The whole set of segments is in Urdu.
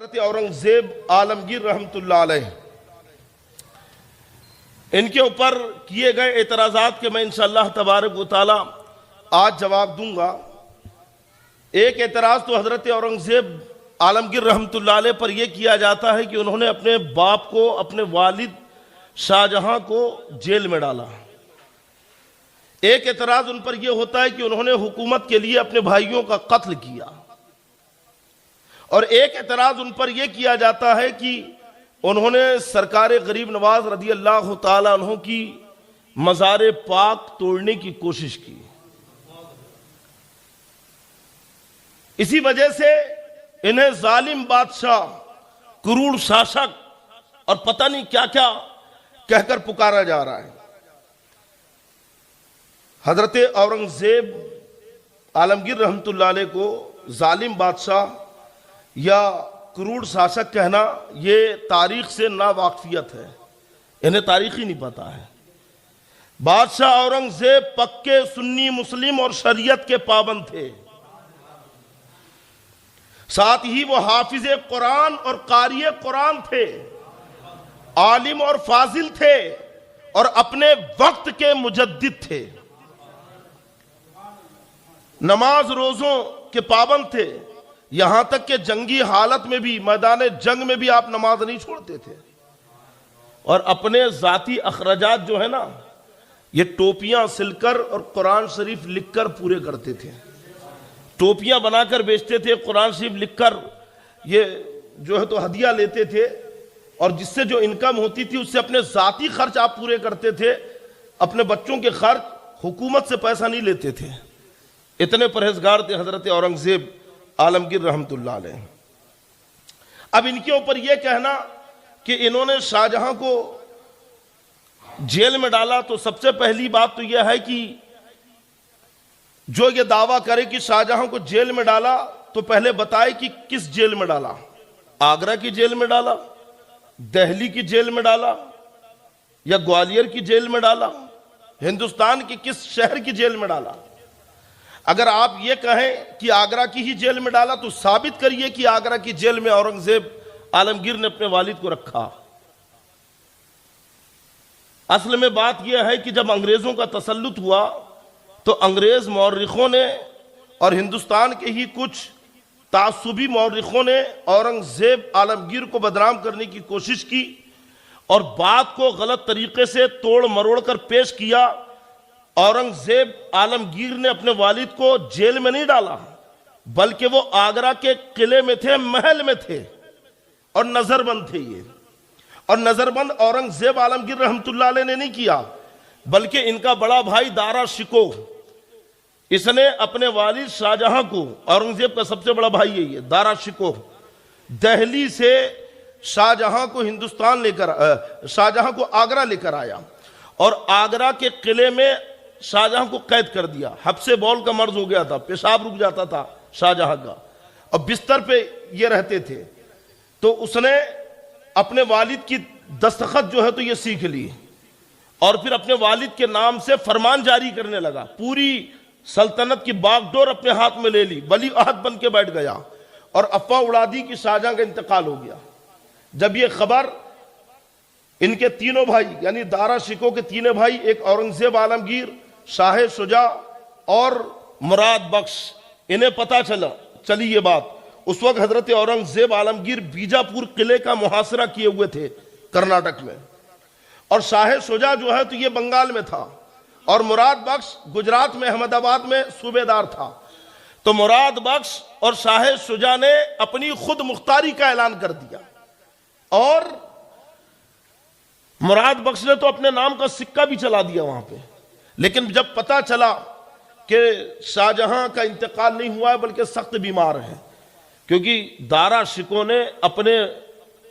حضرت اورنگزیب عالمگیر رحمت اللہ علیہ ان کے اوپر کیے گئے اعتراضات کے میں انشاءاللہ تبارک و تعالی آج جواب دوں گا۔ ایک اعتراض تو حضرت اورنگزیب عالمگیر رحمت اللہ علیہ پر یہ کیا جاتا ہے کہ انہوں نے اپنے باپ کو، اپنے والد شاہجہاں کو جیل میں ڈالا۔ ایک اعتراض ان پر یہ ہوتا ہے کہ انہوں نے حکومت کے لیے اپنے بھائیوں کا قتل کیا، اور ایک اعتراض ان پر یہ کیا جاتا ہے کہ انہوں نے سرکار غریب نواز رضی اللہ تعالی عنہ کی مزار پاک توڑنے کی کوشش کی۔ اسی وجہ سے انہیں ظالم بادشاہ، کروڑ شاشک اور پتہ نہیں کیا کیا کہہ کر پکارا جا رہا ہے۔ حضرت اورنگزیب عالمگیر رحمت اللہ علیہ کو ظالم بادشاہ یا کروڑ شاشک کہنا یہ تاریخ سے ناواقفیت ہے، انہیں تاریخ ہی نہیں پتا ہے۔ بادشاہ اورنگزیب پکے سنی مسلم اور شریعت کے پابند تھے، ساتھ ہی وہ حافظ قرآن اور قاری قرآن تھے، عالم اور فاضل تھے، اور اپنے وقت کے مجدد تھے، نماز روزوں کے پابند تھے، یہاں تک کہ جنگی حالت میں بھی، میدان جنگ میں بھی آپ نماز نہیں چھوڑتے تھے، اور اپنے ذاتی اخراجات جو ہے نا، یہ ٹوپیاں سل کر اور قرآن شریف لکھ کر پورے کرتے تھے۔ ٹوپیاں بنا کر بیچتے تھے، قرآن شریف لکھ کر یہ جو ہے تو ہدیہ لیتے تھے، اور جس سے جو انکم ہوتی تھی اس سے اپنے ذاتی خرچ آپ پورے کرتے تھے، اپنے بچوں کے خرچ حکومت سے پیسہ نہیں لیتے تھے۔ اتنے پرہیزگار تھے حضرت اورنگزیب عالمگیر رحمت اللہ علیہ۔ اب ان کے اوپر یہ کہنا کہ انہوں نے شاہجہاں کو جیل میں ڈالا، تو سب سے پہلی بات تو یہ ہے کہ جو یہ دعویٰ کرے کہ شاہجہاں کو جیل میں ڈالا تو پہلے بتائے کہ کس جیل میں ڈالا۔ آگرہ کی جیل میں ڈالا، دہلی کی جیل میں ڈالا، یا گوالیر کی جیل میں ڈالا، ہندوستان کے کس شہر کی جیل میں ڈالا؟ اگر آپ یہ کہیں کہ آگرہ کی ہی جیل میں ڈالا تو ثابت کریے کہ آگرہ کی جیل میں اورنگزیب عالمگیر نے اپنے والد کو رکھا۔ اصل میں بات یہ ہے کہ جب انگریزوں کا تسلط ہوا تو انگریز مورخوں نے اور ہندوستان کے ہی کچھ تعصبی مورخوں نے اورنگزیب عالمگیر کو بدنام کرنے کی کوشش کی، اور بات کو غلط طریقے سے توڑ مروڑ کر پیش کیا۔ اورنگزیب عالمگیر نے اپنے والد کو جیل میں نہیں ڈالا، بلکہ وہ آگرہ کے قلعے میں تھے، محل میں تھے، اور نظر بند تھے یہ۔ اور نظر بند اورنگزیب عالمگیر رحمت اللہ علیہ نے نہیں کیا، بلکہ ان کا بڑا بھائی دارا شکوہ، اس نے اپنے والد شاہجہاں کو، اورنگزیب کا سب سے بڑا بھائی ہے یہ دارا شکوہ، دہلی سے شاہجہاں کو شاہجہاں کو آگرہ لے کر آیا، اور آگرہ کے قلعے میں شاہجہاں کو قید کر دیا۔ حبس بول کا مرض ہو گیا تھا، پیشاب رک جاتا تھا شاہجہاں کا، اور بستر پہ یہ رہتے تھے۔ تو اس نے اپنے والد کی دستخط جو ہے تو یہ سیکھ لی، اور پھر اپنے والد کے نام سے فرمان جاری کرنے لگا، پوری سلطنت کی باغ ڈور اپنے ہاتھ میں لے لی، ولی عہد بن کے بیٹھ گیا، اور افواہ اڑا دی کہ شاہجہاں کا انتقال ہو گیا۔ جب یہ خبر ان کے تینوں بھائی یعنی دارا شکوہ کے تینوں بھائی، ایک اورنگزیب عالمگیر، شاہ شجاع اور مراد بخش، انہیں پتہ چلی یہ بات، اس وقت حضرت اورنگزیب عالمگیر بیجاپور قلعے کا محاصرہ کیے ہوئے تھے کرناٹک میں، اور شاہ شجاع جو ہے تو یہ بنگال میں تھا، اور مراد بخش گجرات میں احمد آباد میں صوبے دار تھا۔ تو مراد بخش اور شاہ شجاع نے اپنی خود مختاری کا اعلان کر دیا، اور مراد بخش نے تو اپنے نام کا سکہ بھی چلا دیا وہاں پہ۔ لیکن جب پتہ چلا کہ شاہجہاں کا انتقال نہیں ہوا ہے بلکہ سخت بیمار ہے، کیونکہ دارا شکوہ نے اپنے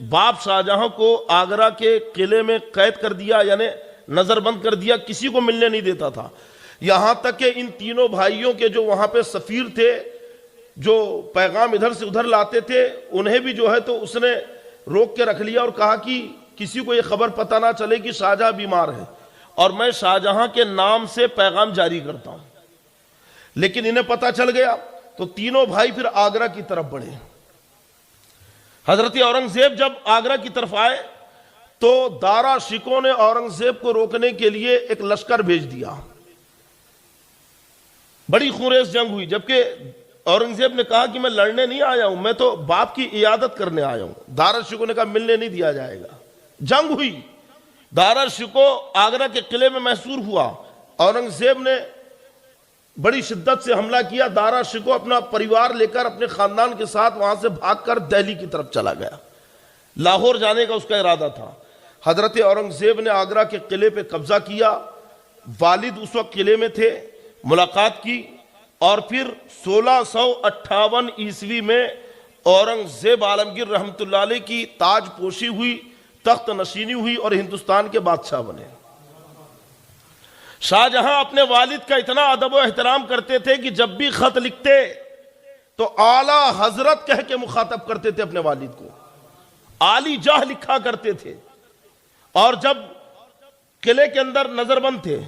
باپ شاہجہاں کو آگرہ کے قلعے میں قید کر دیا، یعنی نظر بند کر دیا، کسی کو ملنے نہیں دیتا تھا، یہاں تک کہ ان تینوں بھائیوں کے جو وہاں پہ سفیر تھے، جو پیغام ادھر سے ادھر لاتے تھے، انہیں بھی جو ہے تو اس نے روک کے رکھ لیا، اور کہا کہ کسی کو یہ خبر پتہ نہ چلے کہ شاہجہاں بیمار ہے، اور میں شاہجہاں کے نام سے پیغام جاری کرتا ہوں۔ لیکن انہیں پتہ چل گیا تو تینوں بھائی پھر آگرہ کی طرف بڑھے۔ حضرت اورنگزیب جب آگرہ کی طرف آئے تو دارا شکو نے اورنگزیب کو روکنے کے لیے ایک لشکر بھیج دیا. بڑی خونریز جنگ ہوئی، جبکہ اورنگزیب نے کہا کہ میں لڑنے نہیں آیا ہوں، میں تو باپ کی عیادت کرنے آیا ہوں. دارا شکو نے کہا ملنے نہیں دیا جائے گا. جنگ ہوئی، دارا شکو آگرہ کے قلعے میں محصور ہوا. اورنگزیب نے بڑی شدت سے حملہ کیا. دارا شکو اپنا پریوار لے کر اپنے خاندان کے ساتھ وہاں سے بھاگ کر دہلی کی طرف چلا گیا. لاہور جانے کا اس کا ارادہ تھا. حضرت اورنگزیب نے آگرہ کے قلعے پہ قبضہ کیا. والد اس وقت قلعے میں تھے، ملاقات کی، اور پھر 1658 عیسوی میں اورنگزیب عالمگیر رحمۃ اللہ علیہ کی تاج پوشی ہوئی، تخت نشینی ہوئی اور ہندوستان کے بادشاہ بنے. شاہ جہاں اپنے والد کا اتنا ادب و احترام کرتے تھے کہ جب بھی خط لکھتے تو اعلیٰ حضرت کہہ کے مخاطب کرتے تھے اپنے والد کو، عالی جاہ لکھا کرتے تھے. اور جب قلعے کے اندر نظر بند تھے،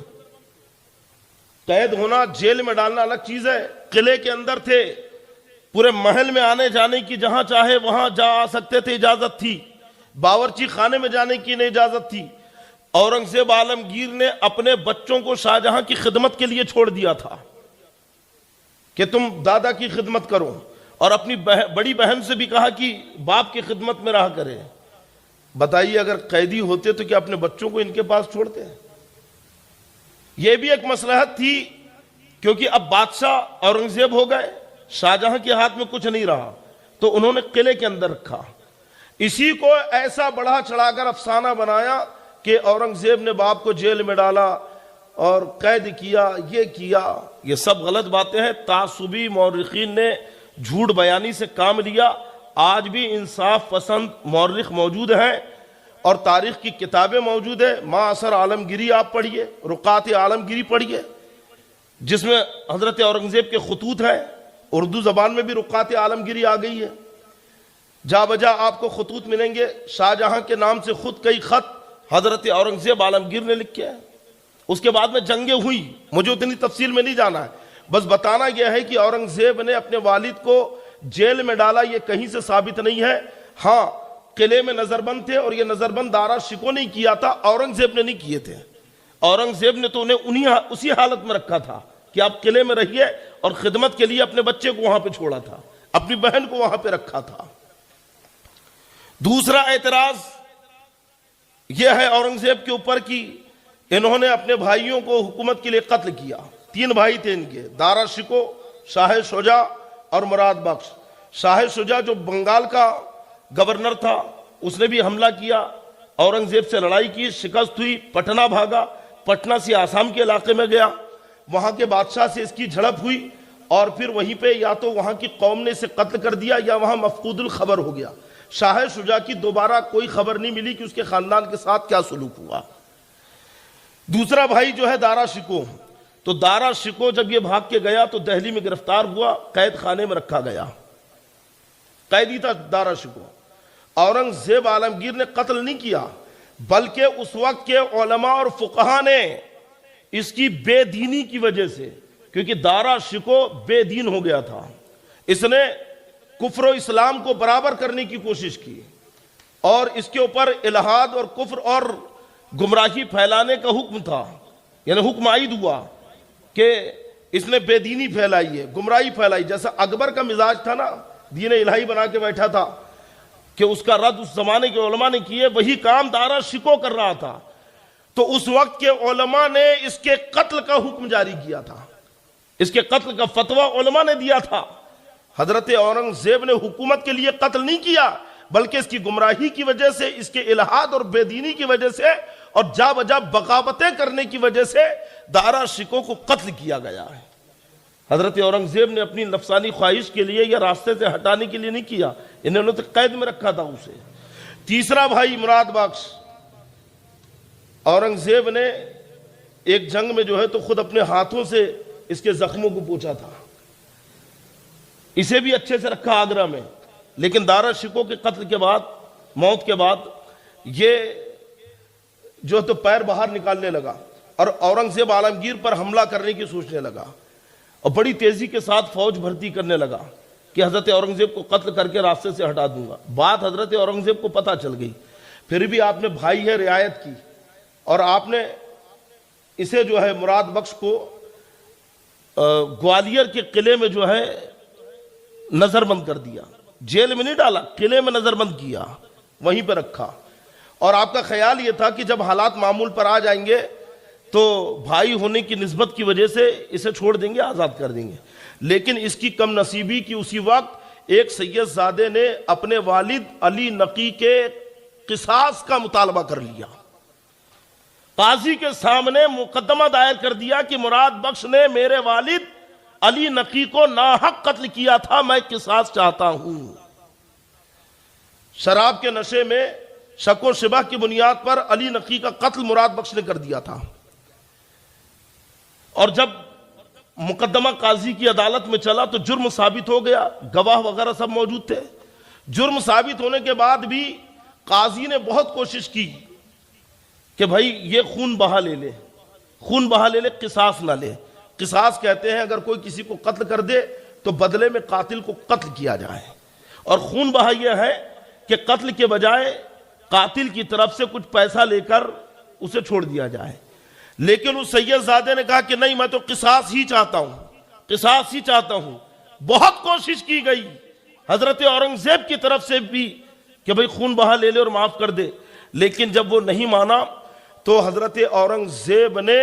قید ہونا، جیل میں ڈالنا الگ چیز ہے، قلعے کے اندر تھے، پورے محل میں آنے جانے کی جہاں چاہے وہاں جا آ سکتے تھے، اجازت تھی. باورچی خانے میں جانے کی نہیں اجازت تھی. اورنگزیب عالمگیر نے اپنے بچوں کو شاہجہاں کی خدمت کے لیے چھوڑ دیا تھا کہ تم دادا کی خدمت کرو، اور اپنی بڑی بہن سے بھی کہا کہ باپ کی خدمت میں رہا کرے. بتائیے اگر قیدی ہوتے تو کیا اپنے بچوں کو ان کے پاس چھوڑتے ہیں؟ یہ بھی ایک مصلحت تھی، کیونکہ اب بادشاہ اورنگزیب ہو گئے، شاہجہاں کے ہاتھ میں کچھ نہیں رہا، تو انہوں نے قلعے کے اندر رکھا. اسی کو ایسا بڑھا چڑھا کر افسانہ بنایا کہ اورنگزیب نے باپ کو جیل میں ڈالا اور قید کیا، یہ کیا. یہ سب غلط باتیں ہیں. تعصبی مورخین نے جھوٹ بیانی سے کام لیا. آج بھی انصاف پسند مورخ موجود ہیں اور تاریخ کی کتابیں موجود ہیں. ما اثر عالمگیری آپ پڑھیے، رقعات عالمگیری پڑھیے، جس میں حضرت اورنگزیب کے خطوط ہیں. اردو زبان میں بھی رقعات عالمگیری آ گئی ہے. جا بجا آپ کو خطوط ملیں گے. شاہجہاں کے نام سے خود کئی خط حضرت اورنگزیب عالمگیر نے لکھے ہیں. اس کے بعد میں جنگیں ہوئی، مجھے اتنی تفصیل میں نہیں جانا ہے، بس بتانا یہ ہے کہ اورنگزیب نے اپنے والد کو جیل میں ڈالا یہ کہیں سے ثابت نہیں ہے. ہاں، قلعے میں نظر بند تھے، اور یہ نظر بند دارا شکو نہیں کیا تھا، اورنگزیب نے نہیں کیے تھے. اورنگزیب نے تو انہیں اسی حالت میں رکھا تھا کہ آپ قلعے میں رہیے، اور خدمت کے لیے اپنے بچے کو وہاں پہ چھوڑا تھا، اپنی بہن کو وہاں پہ رکھا تھا. دوسرا اعتراض یہ ہے اورنگزیب کے اوپر کہ انہوں نے اپنے بھائیوں کو حکومت کے لیے قتل کیا. 3 بھائی تھے ان کے، دارا شکو، شاہ شجاع اور مراد بخش. شاہ شجاع جو بنگال کا گورنر تھا، اس نے بھی حملہ کیا، اورنگزیب سے لڑائی کی، شکست ہوئی، پٹنہ بھاگا، پٹنہ سے آسام کے علاقے میں گیا، وہاں کے بادشاہ سے اس کی جھڑپ ہوئی، اور پھر وہیں پہ یا تو وہاں کی قوم نے اسے قتل کر دیا یا وہاں مفقود الخبر ہو گیا. شاہ شجاع کی دوبارہ کوئی خبر نہیں ملی کہ اس کے خاندان کے ساتھ کیا سلوک ہوا. دوسرا بھائی جو ہے دارا شکو، تو دارا شکو جب یہ بھاگ کے گیا تو دہلی میں گرفتار ہوا، قید خانے میں رکھا گیا، قیدی تھا دارا شکو. اورنگزیب عالمگیر نے قتل نہیں کیا، بلکہ اس وقت کے علماء اور فقہا نے اس کی بے دینی کی وجہ سے، کیونکہ دارا شکو بے دین ہو گیا تھا، اس نے کفر و اسلام کو برابر کرنے کی کوشش کی، اور اس کے اوپر الہاد اور کفر اور گمراہی پھیلانے کا حکم تھا. یعنی حکم عائد ہوا کہ اس نے بے دینی پھیلائی ہے، گمراہی پھیلائی. جیسا اکبر کا مزاج تھا نا، دین الہی بنا کے بیٹھا تھا کہ اس کا رد اس زمانے کے علماء نے کیے، وہی کام دارا شکو کر رہا تھا. تو اس وقت کے علماء نے اس کے قتل کا حکم جاری کیا تھا، اس کے قتل کا فتویٰ علماء نے دیا تھا. حضرت اورنگزیب نے حکومت کے لیے قتل نہیں کیا، بلکہ اس کی گمراہی کی وجہ سے، اس کے الہاد اور بے دینی کی وجہ سے، اور جا بجا بغاوتیں کرنے کی وجہ سے دارا شکو کو قتل کیا گیا ہے. حضرت اورنگزیب نے اپنی نفسانی خواہش کے لیے یا راستے سے ہٹانے کے لیے نہیں کیا، انہوں نے تو قید میں رکھا تھا اسے. تیسرا بھائی مراد بخش، اورنگزیب نے ایک جنگ میں جو ہے تو خود اپنے ہاتھوں سے اس کے زخموں کو پوچھا تھا. اسے بھی اچھے سے رکھا آگرہ میں، لیکن دارا شکو کے قتل کے بعد، موت کے بعد، یہ جو تو پیر باہر نکالنے لگا اور اورنگزیب عالمگیر پر حملہ کرنے کی سوچنے لگا، اور بڑی تیزی کے ساتھ فوج بھرتی کرنے لگا. کہ حضرت اورنگزیب کو قتل کر کے راستے سے ہٹا دوں گا. بات حضرت اورنگزیب کو پتہ چل گئی. پھر بھی آپ نے بھائی ہے رعایت کی اور آپ نے اسے جو ہے مراد بخش کو گوالیر کے قلعے میں جو ہے نظر بند کر دیا. جیل میں نہیں ڈالا, قلعے میں نظر بند کیا, وہیں پہ رکھا. اور آپ کا خیال یہ تھا کہ جب حالات معمول پر آ جائیں گے تو بھائی ہونے کی نسبت کی وجہ سے اسے چھوڑ دیں گے, آزاد کر دیں گے. لیکن اس کی کم نصیبی کی اسی وقت ایک سید زادے نے اپنے والد علی نقی کے قصاص کا مطالبہ کر لیا. قاضی کے سامنے مقدمہ دائر کر دیا کہ مراد بخش نے میرے والد علی نقی کو ناحق قتل کیا تھا, میں قصاص چاہتا ہوں. شراب کے نشے میں شک و شبہ کی بنیاد پر علی نقی کا قتل مراد بخش نے کر دیا تھا. اور جب مقدمہ قاضی کی عدالت میں چلا تو جرم ثابت ہو گیا, گواہ وغیرہ سب موجود تھے. جرم ثابت ہونے کے بعد بھی قاضی نے بہت کوشش کی کہ بھائی یہ خون بہا لے لے, خون بہا لے لے, قصاص نہ لے. قصاص کہتے ہیں اگر کوئی کسی کو قتل کر دے تو بدلے میں قاتل کو قتل کیا جائے, اور خون بہا یہ ہے کہ قتل کے بجائے قاتل کی طرف سے کچھ پیسہ لے کر اسے چھوڑ دیا جائے. لیکن اس سید زادے نے کہا کہ نہیں, میں تو قصاص ہی چاہتا ہوں, قصاص ہی چاہتا ہوں. بہت کوشش کی گئی حضرت اورنگزیب کی طرف سے بھی کہ بھئی خون بہا لے لے اور معاف کر دے, لیکن جب وہ نہیں مانا تو حضرت اورنگزیب نے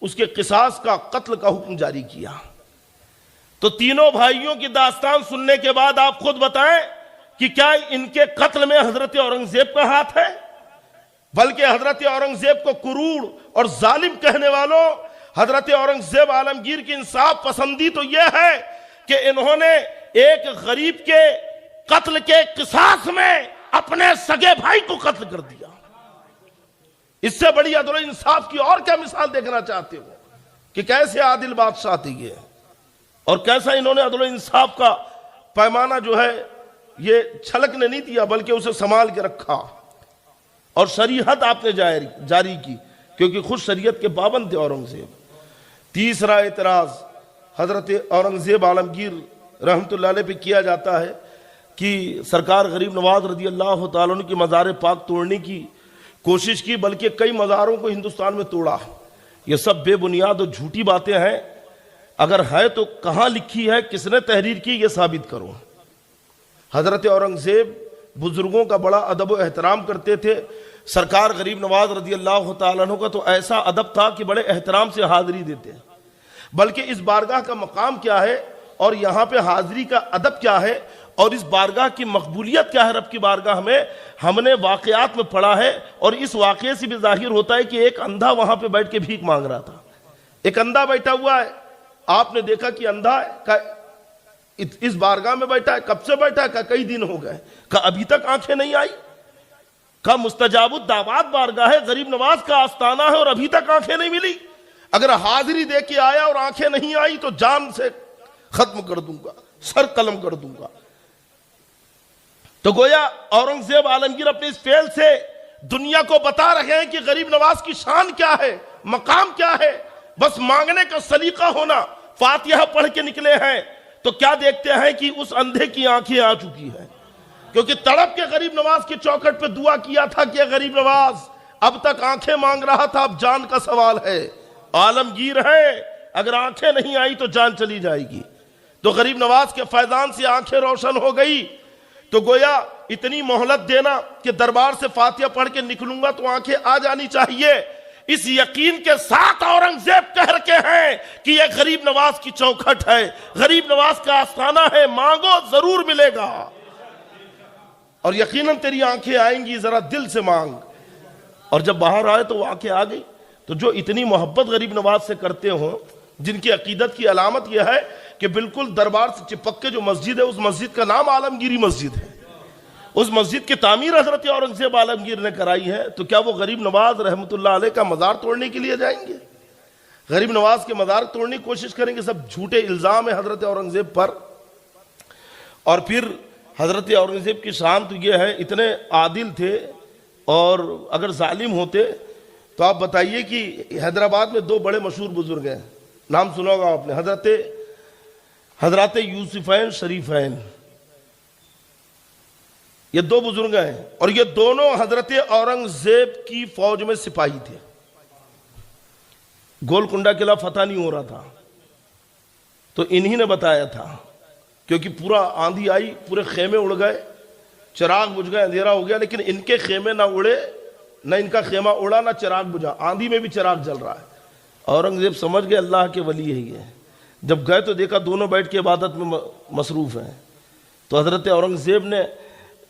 اس کے قصاص کا, قتل کا حکم جاری کیا. تو تینوں بھائیوں کی داستان سننے کے بعد آپ خود بتائیں کہ کیا ان کے قتل میں حضرت اورنگزیب کا ہاتھ ہے؟ بلکہ حضرت اورنگزیب کو کروڑ اور ظالم کہنے والوں, حضرت اورنگزیب عالمگیر کی انصاف پسندی تو یہ ہے کہ انہوں نے ایک غریب کے قتل کے قصاص میں اپنے سگے بھائی کو قتل کر دیا. اس سے بڑی عدل و انصاف کی اور کیا مثال دیکھنا چاہتے ہو کہ کیسے عادل بادشاہ تھے یہ, اور کیسا انہوں نے عدل و انصاف کا پیمانہ جو ہے یہ چھلکنے نہیں دیا بلکہ اسے سنبھال کے رکھا. اور شریعت آپ نے جاری کی کیونکہ خود شریعت کے پابند تھے اورنگزیب. تیسرا اعتراض حضرت اورنگزیب عالمگیر رحمت اللہ علیہ پہ کیا جاتا ہے کہ سرکار غریب نواز رضی اللہ تعالیٰ عنہ کی مزار پاک توڑنے کی کوشش کی, بلکہ کئی مزاروں کو ہندوستان میں توڑا. یہ سب بے بنیاد اور جھوٹی باتیں ہیں. اگر ہے تو کہاں لکھی ہے, کس نے تحریر کی, یہ ثابت کرو. حضرت اورنگزیب بزرگوں کا بڑا ادب و احترام کرتے تھے. سرکار غریب نواز رضی اللہ تعالیٰ عنہ کا تو ایسا ادب تھا کہ بڑے احترام سے حاضری دیتے ہیں. بلکہ اس بارگاہ کا مقام کیا ہے اور یہاں پہ حاضری کا ادب کیا ہے اور اس بارگاہ کی مقبولیت کیا ہے رب کی بارگاہ میں, ہم نے واقعات میں پڑھا ہے. اور اس واقعے سے بھی ظاہر ہوتا ہے کہ ایک اندھا وہاں پہ بیٹھ کے بھیک مانگ رہا تھا. ایک اندھا بیٹھا ہوا ہے, آپ نے دیکھا کہ اندھا ہے, اس بارگاہ میں بیٹھا ہے, کب سے بیٹھا ہے, کئی دن ہو گئے, ابھی تک آنکھیں نہیں آئی, مستجاب الدعوات بارگاہ ہے, غریب نواز کا آستانہ ہے اور ابھی تک آنکھیں نہیں ملی. اگر حاضری دے کے آیا اور آنکھیں نہیں آئی تو جان سے ختم کر دوں گا, سر قلم کر دوں گا. تو گویا اورنگزیب عالمگیر اپنے اس فعل سے دنیا کو بتا رہے ہیں کہ غریب نواز کی شان کیا ہے, مقام کیا ہے. بس مانگنے کا سلیقہ ہونا. فاتحہ پڑھ کے نکلے ہیں تو کیا دیکھتے ہیں کہ اس اندھے کی آنکھیں آ چکی ہیں, کیونکہ تڑپ کے غریب نواز کی چوکھٹ پہ دعا کیا تھا کہ غریب نواز اب تک آنکھیں مانگ رہا تھا, اب جان کا سوال ہے. عالمگیر ہے, اگر آنکھیں نہیں آئی تو جان چلی جائے گی. تو غریب نواز کے فیضان سے آنکھیں روشن ہو گئی. تو گویا اتنی مہلت دینا کہ دربار سے فاتحہ پڑھ کے نکلوں گا تو آنکھیں آ جانی چاہیے, اس یقین کے ساتھ اورنگزیب کہہ رکھے ہیں کہ یہ غریب نواز کی چوکھٹ ہے, غریب نواز کا آستانہ ہے, مانگو ضرور ملے گا اور یقیناً تیری آنکھیں آئیں گی, ذرا دل سے مانگ. اور جب باہر آئے تو وہ آنکھیں آ گئی. تو جو اتنی محبت غریب نواز سے کرتے ہوں, جن کی عقیدت کی علامت یہ ہے کہ بالکل دربار سے چپک کے جو مسجد ہے اس مسجد کا نام عالمگیری مسجد ہے, اس مسجد کی تعمیر حضرت اورنگزیب عالمگیر نے کرائی ہے, تو کیا وہ غریب نواز رحمت اللہ علیہ کا مزار توڑنے کے لیے جائیں گے؟ غریب نواز کے مزار توڑنے کی کوشش کریں گے. سب جھوٹے الزام ہیں حضرت اورنگزیب پر. اور پھر حضرت اورنگزیب کی شان تو یہ ہے, اتنے عادل تھے, اور اگر ظالم ہوتے تو آپ بتائیے کہ حیدرآباد میں دو بڑے مشہور بزرگ ہیں, نام سنا ہوگا آپ نے, حضرت حضرات یوسفین شریفین، یہ دو بزرگ ہیں، اور یہ دونوں حضرت اورنگزیب کی فوج میں سپاہی تھے۔ گولکنڈہ قلعہ فتح نہیں ہو رہا تھا تو انہی نے بتایا تھا، کیونکہ پورا آندھی آئی، پورے خیمے اڑ گئے، چراغ بجھ گئے، اندھیرا ہو گیا، لیکن ان کے خیمے نہ اڑے، نہ ان کا خیمہ اڑا، نہ چراغ بجھا، آندھی میں بھی چراغ جل رہا ہے۔ اورنگزیب سمجھ گئے اللہ کے ولی ہے یہ۔ جب گئے تو دیکھا دونوں بیٹھ کے عبادت میں مصروف ہیں، تو حضرت اورنگزیب نے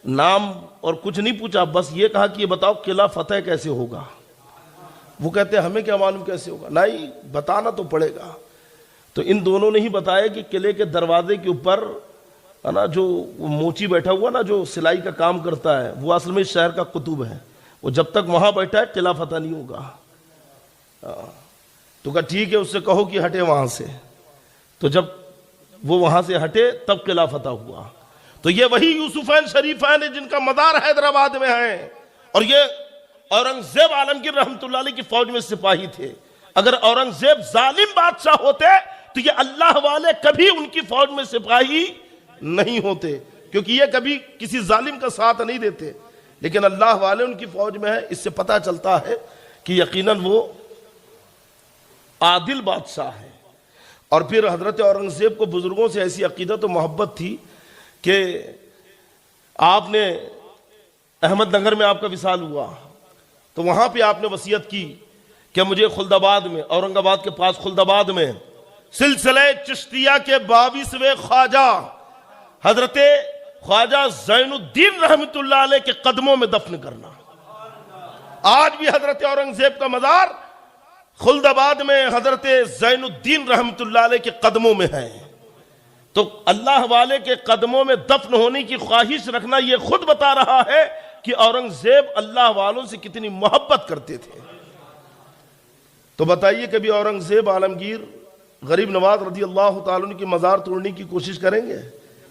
نام اور کچھ نہیں پوچھا، بس یہ کہا کہ یہ بتاؤ قلعہ فتح کیسے ہوگا؟ وہ کہتے ہیں ہمیں کیا معلوم کیسے ہوگا، نہیں بتانا تو پڑے گا۔ تو ان دونوں نے ہی بتایا کہ قلعے کے دروازے کے اوپر ہے نا جو موچی بیٹھا ہوا نا جو سلائی کا کام کرتا ہے، وہ اصل میں اس شہر کا قطب ہے، وہ جب تک وہاں بیٹھا ہے قلعہ فتح نہیں ہوگا۔ تو کہا ٹھیک ہے، اس سے کہو کہ ہٹے وہاں سے۔ تو جب وہ وہاں سے ہٹے تب قلعہ فتح ہوا۔ تو یہ وہی یوسفین شریفین ہیں جن کا مدار حیدرآباد میں ہے، اور یہ اورنگزیب عالمگیر رحمۃ اللہ علیہ کی فوج میں سپاہی تھے۔ اگر اورنگزیب ظالم بادشاہ ہوتے تو یہ اللہ والے کبھی ان کی فوج میں سپاہی نہیں ہوتے، کیونکہ یہ کبھی کسی ظالم کا ساتھ نہیں دیتے، لیکن اللہ والے ان کی فوج میں ہے۔ اس سے پتہ چلتا ہے کہ یقیناً وہ عادل بادشاہ ہے۔ اور پھر حضرت اورنگزیب کو بزرگوں سے ایسی عقیدت و محبت تھی کہ آپ نے احمد نگر میں آپ کا وصال ہوا تو وہاں پہ آپ نے وصیت کی کہ مجھے خلد آباد میں، اورنگ آباد کے پاس خلد آباد میں، سلسلہ چشتیہ کے 22ویں خواجہ حضرت خواجہ زین الدین رحمت اللہ علیہ کے قدموں میں دفن کرنا۔ آج بھی حضرت اورنگزیب کا مزار خلد آباد میں حضرت زین الدین رحمت اللہ علیہ کے قدموں میں ہے۔ تو اللہ والے کے قدموں میں دفن ہونے کی خواہش رکھنا یہ خود بتا رہا ہے کہ اورنگزیب اللہ والوں سے کتنی محبت کرتے تھے۔ تو بتائیے کبھی اورنگزیب عالمگیر غریب نواز رضی اللہ تعالیٰ عنہ کی مزار توڑنے کی کوشش کریں گے؟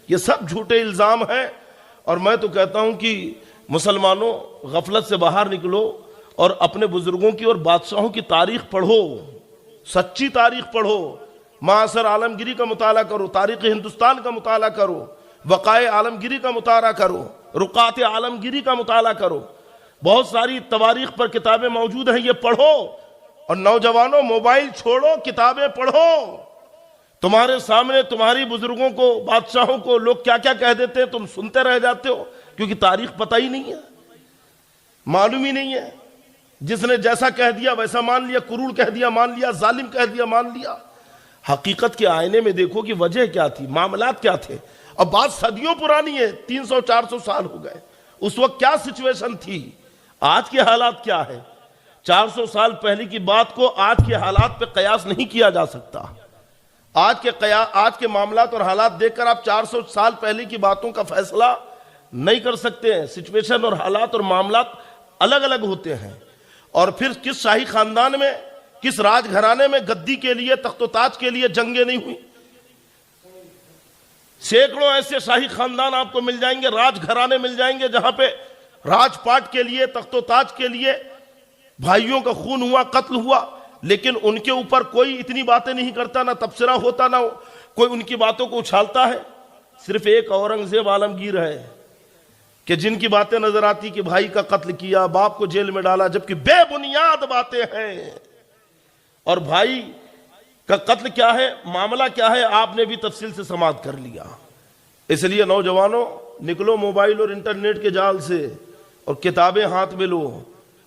یہ سب جھوٹے الزام ہیں، اور میں تو کہتا ہوں کہ مسلمانوں غفلت سے باہر نکلو اور اپنے بزرگوں کی اور بادشاہوں کی تاریخ پڑھو، سچی تاریخ پڑھو، معاصر عالمگیری کا مطالعہ کرو، تاریخ ہندوستان کا مطالعہ کرو، وقائع عالمگیری کا مطالعہ کرو، رکات عالمگیری کا مطالعہ کرو۔ بہت ساری تواریخ پر کتابیں موجود ہیں، یہ پڑھو۔ اور نوجوانوں موبائل چھوڑو، کتابیں پڑھو۔ تمہارے سامنے تمہاری بزرگوں کو، بادشاہوں کو لوگ کیا کیا کہہ دیتے ہیں، تم سنتے رہ جاتے ہو، کیونکہ تاریخ پتہ ہی نہیں ہے، معلوم ہی نہیں ہے۔ جس نے جیسا کہہ دیا ویسا مان لیا، کرول کہہ دیا مان لیا، ظالم کہہ دیا مان لیا۔ حقیقت کے آئینے میں دیکھو کہ وجہ کیا تھی، معاملات کیا تھے۔ اب بات صدیوں پرانی ہے، 300-400 سال ہو گئے، اس وقت کیا سچویشن تھی، آج کے حالات کیا ہے۔ 400 سال پہلے کی بات کو آج کے حالات پہ قیاس نہیں کیا جا سکتا۔ آج کے معاملات اور حالات دیکھ کر آپ 400 سال پہلے کی باتوں کا فیصلہ نہیں کر سکتے ہیں۔ سچویشن اور حالات اور معاملات الگ الگ ہوتے ہیں۔ اور پھر کس شاہی خاندان میں، کس راج گھرانے میں گدی کے لیے، تخت و تاج کے لیے جنگیں نہیں ہوئی۔ سینکڑوں ایسے شاہی خاندان آپ کو مل جائیں گے، راج گھرانے مل جائیں گے جہاں پہ راج پاٹ کے لیے، تخت و تاج کے لیے بھائیوں کا خون ہوا، قتل ہوا، لیکن ان کے اوپر کوئی اتنی باتیں نہیں کرتا، نہ تبصرہ ہوتا، نہ کوئی ان کی باتوں کو اچھالتا ہے۔ صرف ایک اورنگزیب عالمگیر ہے کہ جن کی باتیں نظر آتی کہ بھائی کا قتل کیا، باپ کو جیل میں ڈالا، جبکہ بے بنیاد باتیں ہیں۔ اور بھائی کا قتل کیا ہے، معاملہ کیا ہے، آپ نے بھی تفصیل سے سماعت کر لیا۔ اس لیے نوجوانوں نکلو موبائل اور انٹرنیٹ کے جال سے اور کتابیں ہاتھ میں لو،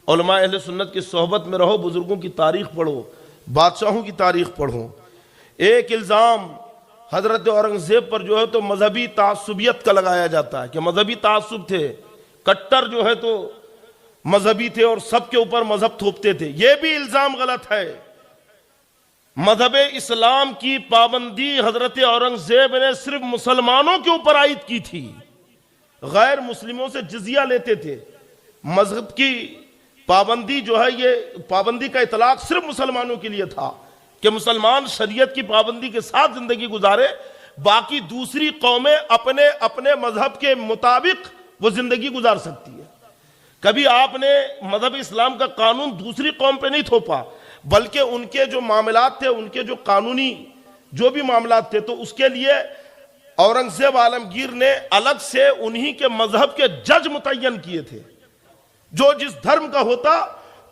علماء اہل سنت کی صحبت میں رہو، بزرگوں کی تاریخ پڑھو، بادشاہوں کی تاریخ پڑھو۔ ایک الزام حضرت اورنگزیب پر جو ہے تو مذہبی تعصبیت کا لگایا جاتا ہے کہ مذہبی تعصب تھے، کٹر جو ہے تو مذہبی تھے اور سب کے اوپر مذہب تھوپتے تھے۔ یہ بھی الزام غلط ہے۔ مذہب اسلام کی پابندی حضرت اورنگزیب نے صرف مسلمانوں کے اوپر عائد کی تھی، غیر مسلموں سے جزیہ لیتے تھے۔ مذہب کی پابندی جو ہے، یہ پابندی کا اطلاق صرف مسلمانوں کے لیے تھا کہ مسلمان شریعت کی پابندی کے ساتھ زندگی گزارے، باقی دوسری قومیں اپنے اپنے مذہب کے مطابق وہ زندگی گزار سکتی ہے۔ کبھی آپ نے مذہب اسلام کا قانون دوسری قوم پہ نہیں تھوپا، بلکہ ان کے جو معاملات تھے، ان کے جو قانونی جو بھی معاملات تھے، تو اس کے لیے اورنگزیب عالمگیر نے الگ سے انہی کے مذہب کے جج متعین کیے تھے، جو جس دھرم کا ہوتا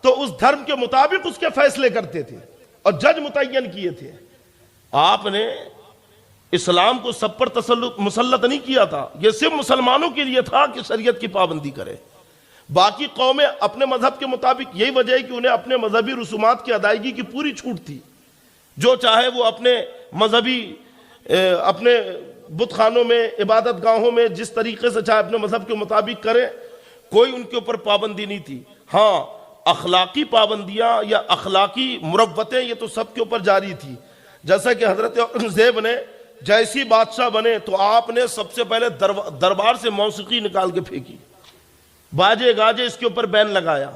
تو اس دھرم کے مطابق اس کے فیصلے کرتے تھے، اور جج متعین کیے تھے۔ آپ نے اسلام کو سب پر مسلط نہیں کیا تھا، یہ صرف مسلمانوں کے لیے تھا کہ شریعت کی پابندی کرے۔ باقی قومیں اپنے مذہب کے مطابق، یہی وجہ ہے کہ انہیں اپنے مذہبی رسومات کی ادائیگی کی پوری چھوٹ تھی، جو چاہے وہ اپنے مذہبی اپنے بت خانوں میں، عبادت گاہوں میں جس طریقے سے چاہے اپنے مذہب کے مطابق کرے، کوئی ان کے اوپر پابندی نہیں تھی۔ ہاں، اخلاقی پابندیاں یا اخلاقی مروتیں یہ تو سب کے اوپر جاری تھی، جیسا کہ حضرت اورنگزیب نے جیسی بادشاہ بنے تو آپ نے سب سے پہلے دربار سے موسیقی نکال کے پھینکی، باجے گاجے اس کے اوپر بین لگایا۔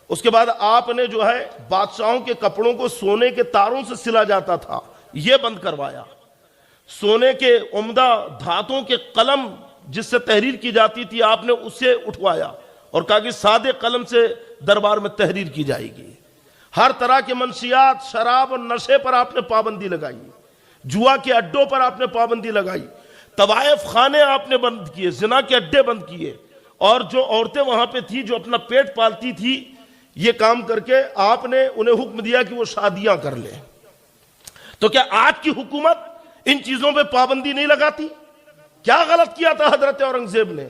اس کے بعد آپ نے جو ہے بادشاہوں کے کپڑوں کو سونے کے تاروں سے سلا جاتا تھا، یہ بند کروایا۔ سونے کے عمدہ دھاتوں کے قلم جس سے تحریر کی جاتی تھی، آپ نے اسے اٹھوایا اور کہا کہ سادے قلم سے دربار میں تحریر کی جائے گی۔ ہر طرح کے منشیات، شراب اور نشے پر آپ نے پابندی لگائی، جوا کے اڈوں پر آپ نے پابندی لگائی، طوائف خانے آپ نے بند کیے، زنا کے اڈے بند کیے، اور جو عورتیں وہاں پہ تھی جو اپنا پیٹ پالتی تھی، یہ کام کر کے آپ نے انہیں حکم دیا کہ وہ شادیاں کر لیں۔ تو کیا آج کی حکومت ان چیزوں پہ پابندی نہیں لگاتی؟ کیا غلط کیا تھا حضرت اورنگزیب نے؟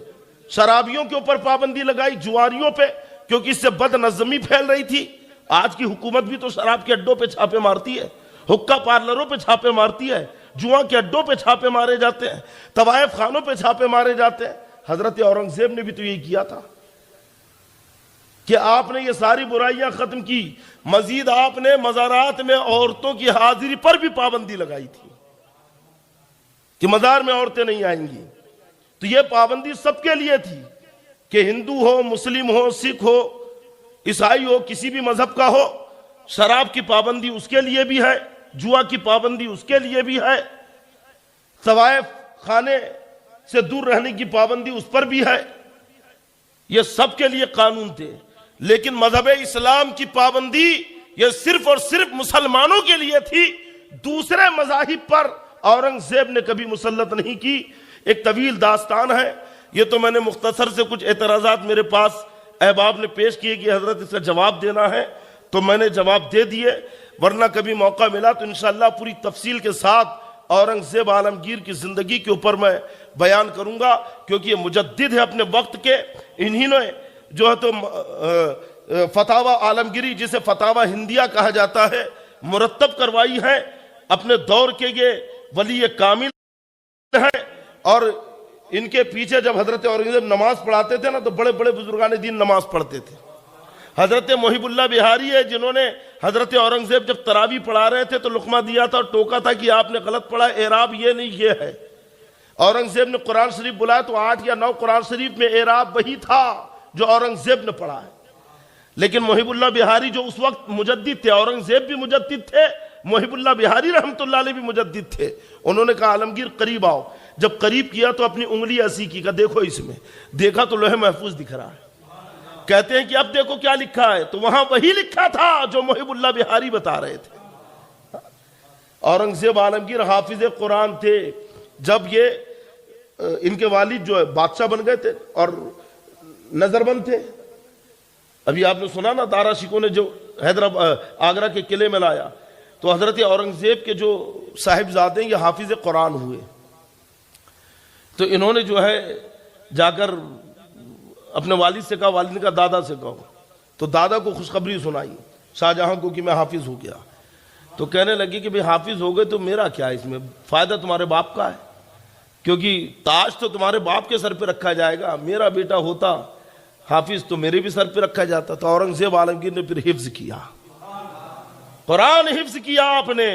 شرابیوں کے اوپر پابندی لگائی، جواریوں پہ، کیونکہ اس سے بد نظمی پھیل رہی تھی۔ آج کی حکومت بھی تو شراب کے اڈوں پہ چھاپے مارتی ہے، حقہ پارلروں پہ چھاپے مارتی ہے، جوا کے اڈوں پہ چھاپے مارے جاتے ہیں، طوائف خانوں پہ چھاپے مارے جاتے ہیں۔ حضرت اورنگزیب نے بھی تو یہی کیا تھا کہ آپ نے یہ ساری برائیاں ختم کی۔ مزید آپ نے مزارات میں عورتوں کی حاضری پر بھی پابندی لگائی تھی کہ مزار میں عورتیں نہیں آئیں گی۔ تو یہ پابندی سب کے لیے تھی کہ ہندو ہو، مسلم ہو، سکھ ہو، عیسائی ہو، کسی بھی مذہب کا ہو، شراب کی پابندی اس کے لیے بھی ہے، جوا کی پابندی اس کے لیے بھی ہے، طوائف خانے سے دور رہنے کی پابندی اس پر بھی ہے۔ یہ سب کے لیے قانون تھے، لیکن مذہب اسلام کی پابندی یہ صرف اور صرف مسلمانوں کے لیے تھی، دوسرے مذاہب پر اورنگزیب نے کبھی مسلط نہیں کی۔ ایک طویل داستان ہے، یہ تو میں نے مختصر سے کچھ اعتراضات میرے پاس احباب نے پیش کیے کہ حضرت اس کا جواب دینا ہے، تو میں نے جواب دے دیے، ورنہ کبھی موقع ملا تو انشاءاللہ پوری تفصیل کے ساتھ اورنگزیب عالمگیر کی زندگی کے اوپر میں بیان کروں گا، کیونکہ یہ مجدد ہے اپنے وقت کے۔ انہی نے جو ہے تو فتاوی عالمگیری، جسے فتاوی ہندیہ کہا جاتا ہے، مرتب کروائی ہے۔ اپنے دور کے یہ ولی کامل ہیں، اور ان کے پیچھے جب حضرت اورنگزیب نماز پڑھاتے تھے نا تو بڑے بڑے بزرگان دین نماز پڑھتے تھے۔ حضرت محب اللہ بہاری ہے جنہوں نے حضرت اورنگزیب جب تراویح پڑھا رہے تھے تو لقمہ دیا تھا اور ٹوکا تھا کہ آپ نے غلط پڑھا، اعراب یہ نہیں یہ ہے۔ اورنگزیب نے قرآن شریف بلایا تو 8 یا 9 قرآن شریف میں اعراب وہی تھا جو اورنگزیب نے پڑھا ہے۔ لیکن محب اللہ بہاری جو اس وقت مجدد تھے، اورنگزیب بھی مجدد تھے، محب اللہ بہاری رحمت اللہ علیہ بھی مجدد تھے، انہوں نے کہا عالمگیر قریب آؤ۔ جب قریب کیا تو اپنی انگلی ایسی کی، کہا دیکھو اس میں، دیکھا تو لوح محفوظ دکھ رہا ہے۔ کہتے ہیں کہ اب دیکھو کیا لکھا ہے، تو وہاں وہی لکھا تھا جو محب اللہ بہاری بتا رہے تھے۔ اورنگزیب عالمگیر حافظ قرآن تھے۔ جب یہ ان کے والد جو ہے بادشاہ بن گئے تھے اور نظر بند تھے، ابھی آپ نے سنا نا دارا شکو نے جو حیدرآباد آگرہ کے قلعے میں لایا، تو حضرت اورنگزیب کے جو صاحبزادے یہ حافظ قرآن ہوئے، تو انہوں نے جو ہے جا کر اپنے والد سے کہا، والد نے کہا دادا سے کہو، تو دادا کو خوشخبری سنائی شاہجہاں کو کہ میں حافظ ہو گیا۔ تو کہنے لگے کہ بھئی حافظ ہو گئے تو میرا کیا اس میں، فائدہ تمہارے باپ کا ہے، کیونکہ تاج تو تمہارے باپ کے سر پہ رکھا جائے گا، میرا بیٹا ہوتا حافظ تو میرے بھی سر پہ رکھا جاتا۔ تو اورنگزیب عالمگیر نے پھر حفظ کیا، قرآن حفظ کیا آپ نے۔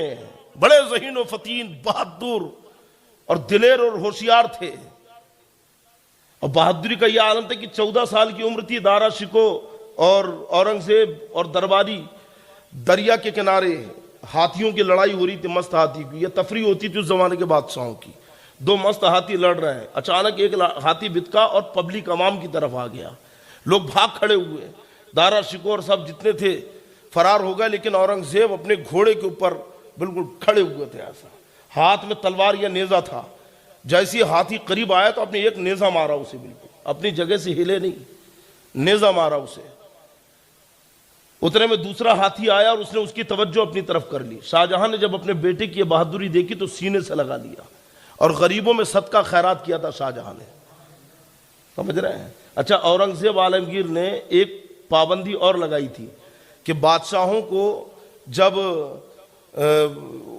بڑے ذہین و فطین، بہادر اور دلیر اور ہوشیار تھے، اور بہادری کا یہ عالم تھا کہ 14 سال کی عمر تھی، دارا شکو اور اورنگزیب اور درباری دریا کے کنارے ہاتھیوں کی لڑائی ہو رہی تھی، مست ہاتھی کی، یہ تفریح ہوتی تھی اس زمانے کے بادشاہوں کی۔ 2 مست ہاتھی لڑ رہے ہیں، اچانک ایک ہاتھی بتکا اور پبلک عوام کی طرف آ گیا، لوگ بھاگ کھڑے ہوئے، دارا شکو اور سب جتنے تھے فرار ہو گئے، لیکن اورنگزیب اپنے گھوڑے کے اوپر بالکل کھڑے ہوئے تھے ایسا، ہاتھ میں تلوار یا نیزہ تھا، جیسی ہاتھی قریب آیا تو اپنے ایک نیزہ مارا اسے، بالکل اپنی جگہ سے ہلے نہیں، نیزہ مارا اسے۔ اتنے میں دوسرا ہاتھی آیا اور اس نے اس کی توجہ اپنی طرف کر لی۔ شاہجہاں نے جب اپنے بیٹے کی یہ بہادری دیکھی تو سینے سے لگا لیا، اور غریبوں میں صدقہ خیرات کیا تھا شاہجہاں نے، سمجھ رہے ہیں؟ اچھا، اورنگزیب عالمگیر نے ایک پابندی اور لگائی تھی کہ بادشاہوں کو جب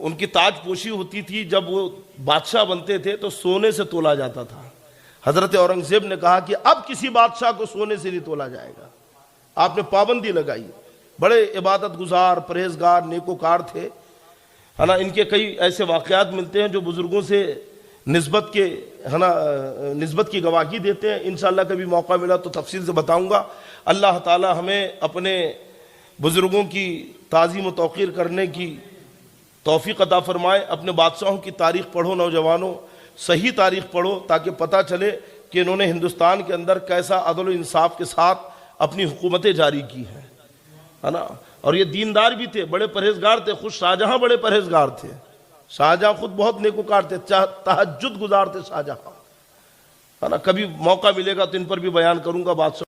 ان کی تاج پوشی ہوتی تھی، جب وہ بادشاہ بنتے تھے تو سونے سے تولا جاتا تھا۔ حضرت اورنگزیب نے کہا کہ اب کسی بادشاہ کو سونے سے نہیں تولا جائے گا، آپ نے پابندی لگائی۔ بڑے عبادت گزار، پرہیزگار، نیکوکار تھے، ہے نا۔ ان کے کئی ایسے واقعات ملتے ہیں جو بزرگوں سے نسبت کے، ہے نا، نسبت کی گواہی دیتے ہیں۔ انشاءاللہ کبھی موقع ملا تو تفصیل سے بتاؤں گا۔ اللہ تعالی ہمیں اپنے بزرگوں کی تعظیم و توقیر کرنے کی توفیق عطا فرمائے۔ اپنے بادشاہوں کی تاریخ پڑھو نوجوانوں، صحیح تاریخ پڑھو تاکہ پتہ چلے کہ انہوں نے ہندوستان کے اندر کیسا عدل و انصاف کے ساتھ اپنی حکومتیں جاری کی ہیں، ہے نا۔ اور یہ دیندار بھی تھے، بڑے پرہیزگار تھے۔ خود شاہجہاں بڑے پرہیزگار تھے، شاہجہاں خود بہت نیکوکار تھے، تہجد گزار تھے شاہجہاں، ہے نا۔ کبھی موقع ملے گا تو ان پر بھی بیان کروں گا بادشاہ